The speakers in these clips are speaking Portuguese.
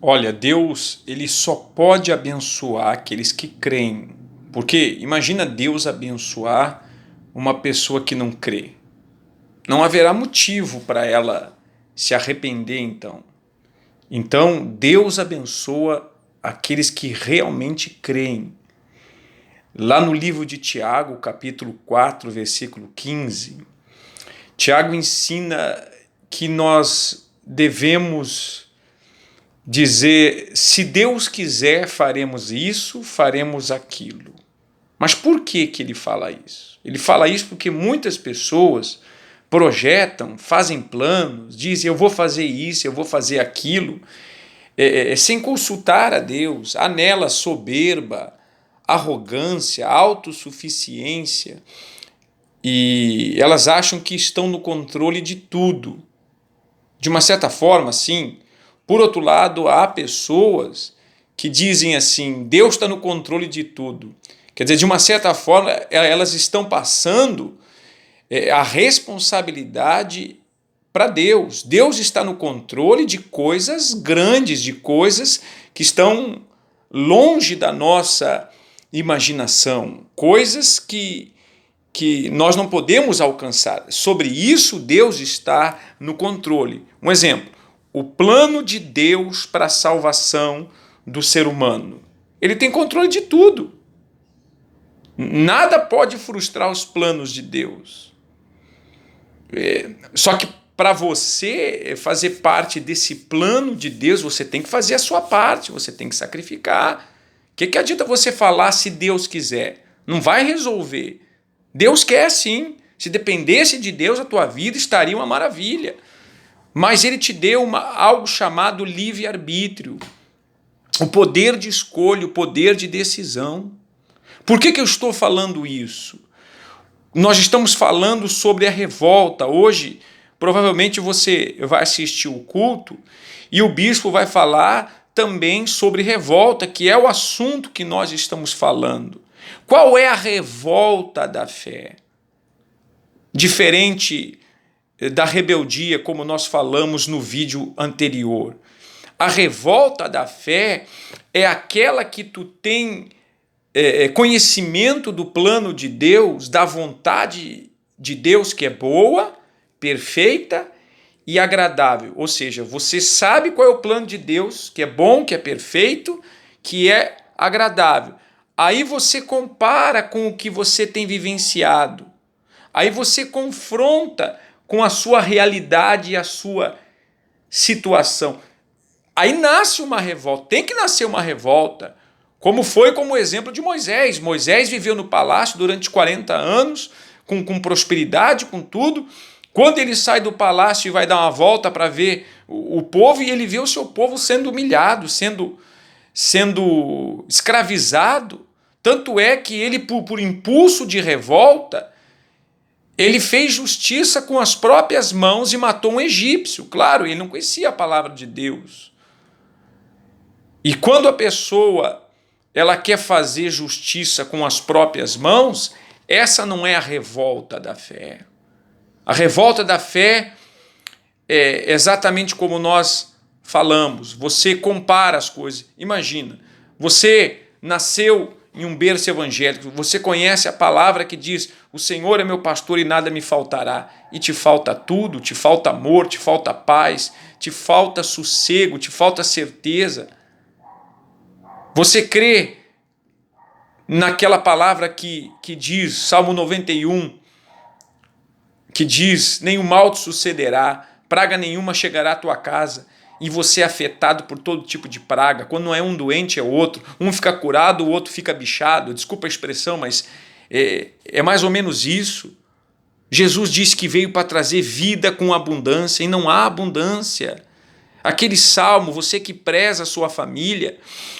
Olha, Deus, ele só pode abençoar aqueles que creem. Porque imagina Deus abençoar uma pessoa que não crê. Não haverá motivo para ela se arrepender então. Então, Deus abençoa aqueles que realmente creem. Lá no livro de Tiago, capítulo 4, versículo 15, Tiago ensina que nós devemos dizer: se Deus quiser, faremos isso, faremos aquilo. Mas por que ele fala isso? Ele fala isso porque muitas pessoas projetam, fazem planos, dizem: eu vou fazer isso, eu vou fazer aquilo, sem consultar a Deus. Há nela soberba, arrogância, autossuficiência, e elas acham que estão no controle de tudo. De uma certa forma, sim. Por outro lado, há pessoas que dizem assim: Deus está no controle de tudo. Quer dizer, de uma certa forma, elas estão passando a responsabilidade para Deus. Deus está no controle de coisas grandes, de coisas que estão longe da nossa imaginação, coisas que nós não podemos alcançar. Sobre isso, Deus está no controle. Um exemplo: o plano de Deus para a salvação do ser humano. Ele tem controle de tudo. Nada pode frustrar os planos de Deus. Só que para você fazer parte desse plano de Deus, você tem que fazer a sua parte, você tem que sacrificar. O que adianta você falar se Deus quiser? Não vai resolver. Deus quer sim. Se dependesse de Deus, a tua vida estaria uma maravilha. Mas Ele te deu algo chamado livre-arbítrio. O poder de escolha, o poder de decisão. Por que eu estou falando isso? Nós estamos falando sobre a revolta. Hoje, provavelmente você vai assistir o culto e o bispo vai falar também sobre revolta, que é o assunto que nós estamos falando. Qual é a revolta da fé? Diferente da rebeldia, como nós falamos no vídeo anterior. A revolta da fé é aquela que tu tem conhecimento do plano de Deus, da vontade de Deus, que é boa, perfeita e agradável. Ou seja, você sabe qual é o plano de Deus, que é bom, que é perfeito, que é agradável. Aí você compara com o que você tem vivenciado. Aí você confronta com a sua realidade e a sua situação. Aí nasce uma revolta, tem que nascer uma revolta, como foi como o exemplo de Moisés. Moisés viveu no palácio durante 40 anos, com prosperidade, com tudo. Quando ele sai do palácio e vai dar uma volta para ver o povo, e ele vê o seu povo sendo humilhado, sendo escravizado. Tanto é que ele, por impulso de revolta, ele fez justiça com as próprias mãos e matou um egípcio. Claro, ele não conhecia a palavra de Deus. E quando a pessoa ela quer fazer justiça com as próprias mãos, essa não é a revolta da fé. A revolta da fé é exatamente como nós falamos. Você compara as coisas. Imagina, você nasceu em um berço evangélico, você conhece a palavra que diz: o Senhor é meu pastor e nada me faltará. E te falta tudo, te falta amor, te falta paz, te falta sossego, te falta certeza. Você crê naquela palavra que diz, Salmo 91, que diz: nenhum mal te sucederá, praga nenhuma chegará à tua casa, e você é afetado por todo tipo de praga. Quando não é um doente, é outro. Um fica curado, o outro fica bichado. Desculpa a expressão, mas é mais ou menos isso. Jesus disse que veio para trazer vida com abundância, e não há abundância. Aquele salmo, você que preza a sua família,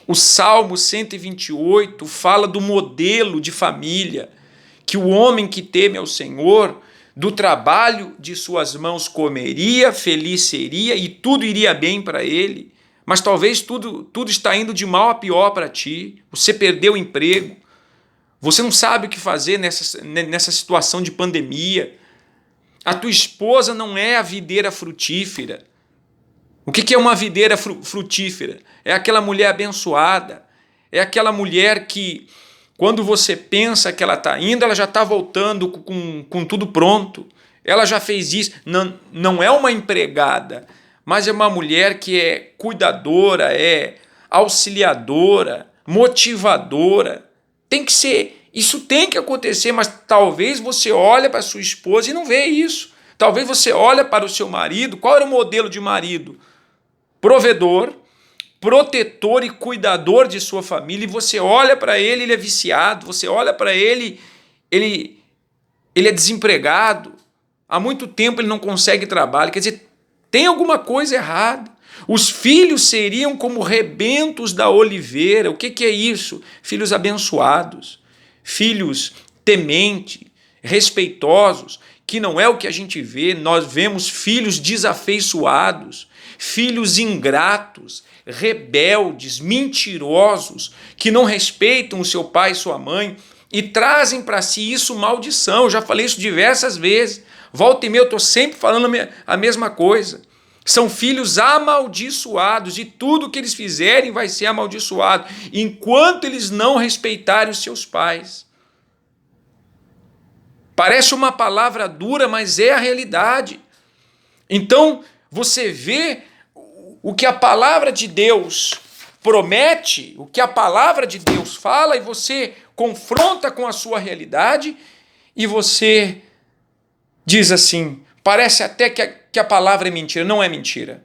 o Salmo 128 fala do modelo de família, que o homem que teme ao Senhor, do trabalho de suas mãos comeria, feliz seria e tudo iria bem para ele. Mas talvez tudo está indo de mal a pior para ti. Você perdeu o emprego, você não sabe o que fazer nessa situação de pandemia. A tua esposa não é a videira frutífera. O que é uma videira frutífera? É aquela mulher abençoada, é aquela mulher que, quando você pensa que ela está indo, ela já está voltando com tudo pronto. Ela já fez isso. Não, não é uma empregada, mas é uma mulher que é cuidadora, é auxiliadora, motivadora. Tem que ser, isso tem que acontecer, mas talvez você olhe para sua esposa e não vê isso. Talvez você olhe para o seu marido. Qual era o modelo de marido? Provedor, protetor e cuidador de sua família, e você olha para ele, ele é viciado, você olha para ele, ele é desempregado, há muito tempo ele não consegue trabalho, quer dizer, tem alguma coisa errada. Os filhos seriam como rebentos da oliveira. O que é isso? Filhos abençoados, filhos tementes, respeitosos, que não é o que a gente vê. Nós vemos filhos desafeiçoados, filhos ingratos, rebeldes, mentirosos, que não respeitam o seu pai e sua mãe e trazem para si isso maldição. Eu já falei isso diversas vezes. Volta e meia eu estou sempre falando a mesma coisa. São filhos amaldiçoados e tudo que eles fizerem vai ser amaldiçoado enquanto eles não respeitarem os seus pais. Parece uma palavra dura, mas é a realidade. Então, você vê o que a palavra de Deus promete, o que a palavra de Deus fala, e você confronta com a sua realidade e você diz assim, parece até que a palavra é mentira. Não é mentira.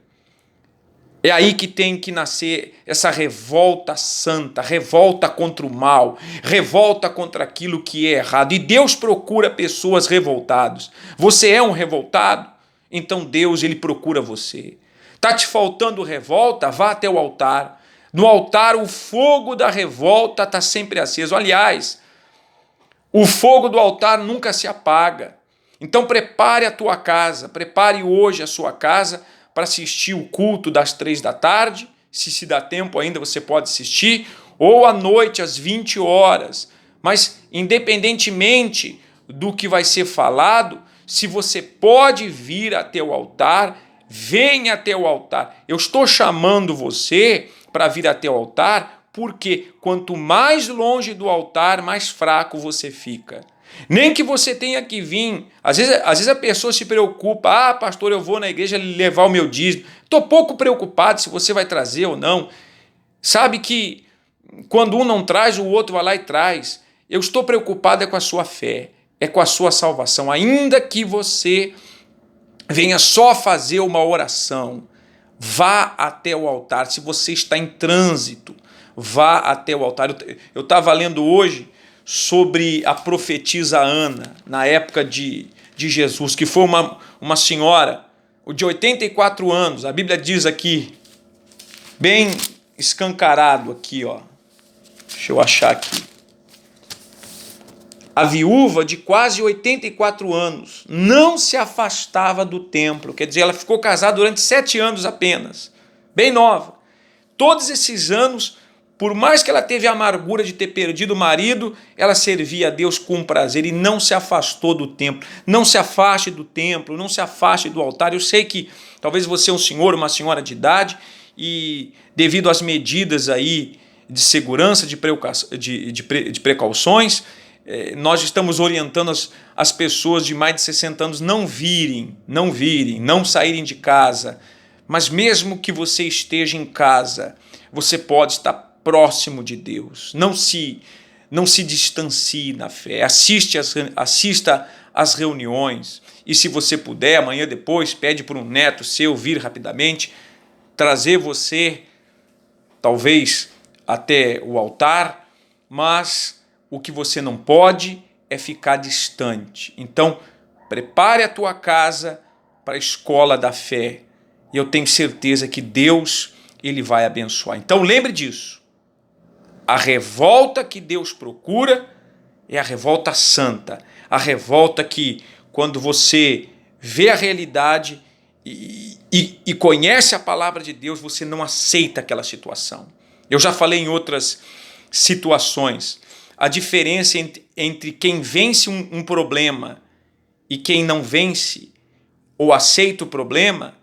É aí que tem que nascer essa revolta santa, revolta contra o mal, revolta contra aquilo que é errado. E Deus procura pessoas revoltadas. Você é um revoltado? Então Deus, ele procura você. Está te faltando revolta? Vá até o altar. No altar o fogo da revolta está sempre aceso. Aliás, o fogo do altar nunca se apaga. Então prepare a tua casa, prepare hoje a sua casa para assistir o culto das 3 da tarde, se dá tempo ainda você pode assistir, ou à noite às 20 horas. Mas independentemente do que vai ser falado, se você pode vir até o altar, venha até o altar. Eu estou chamando você para vir até o altar, porque quanto mais longe do altar, mais fraco você fica. Nem que você tenha que vir. Às vezes a pessoa se preocupa. Pastor, eu vou na igreja levar o meu dízimo. Estou pouco preocupado se você vai trazer ou não. Sabe que quando um não traz, o outro vai lá e traz. Eu estou preocupado com a sua fé, é com a sua salvação. Ainda que você venha só fazer uma oração, vá até o altar. Se você está em trânsito, vá até o altar. Eu estava lendo hoje sobre a profetisa Ana, na época de Jesus, que foi uma senhora de 84 anos. A Bíblia diz aqui, bem escancarado aqui, ó. Deixa eu achar aqui. A viúva de quase 84 anos não se afastava do templo, quer dizer, ela ficou casada durante 7 anos apenas, bem nova. Todos esses anos, por mais que ela teve a amargura de ter perdido o marido, ela servia a Deus com prazer e não se afastou do templo. Não se afaste do templo, não se afaste do altar. Eu sei que talvez você é um senhor, uma senhora de idade, e devido às medidas aí de segurança, de precauções, nós estamos orientando as pessoas de mais de 60 anos não virem, não saírem de casa. Mas mesmo que você esteja em casa, você pode estar próximo de Deus. Não se distancie na fé. Assista às reuniões. E se você puder, amanhã depois, pede para um neto seu vir rapidamente, trazer você, talvez, até o altar, mas o que você não pode é ficar distante. Então, prepare a tua casa para a escola da fé. E eu tenho certeza que Deus, ele vai abençoar. Então, lembre disso. A revolta que Deus procura é a revolta santa. A revolta que, quando você vê a realidade e conhece a palavra de Deus, você não aceita aquela situação. Eu já falei em outras situações. A diferença entre quem vence um problema e quem não vence ou aceita o problema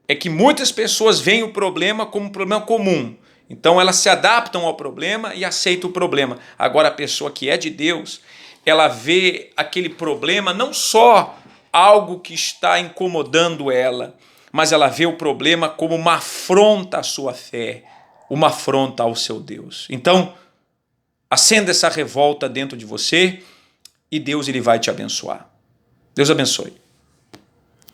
é que muitas pessoas veem o problema como um problema comum. Então elas se adaptam ao problema e aceitam o problema. Agora a pessoa que é de Deus, ela vê aquele problema não só algo que está incomodando ela, mas ela vê o problema como uma afronta à sua fé, uma afronta ao seu Deus. Então, acenda essa revolta dentro de você e Deus ele vai te abençoar. Deus abençoe.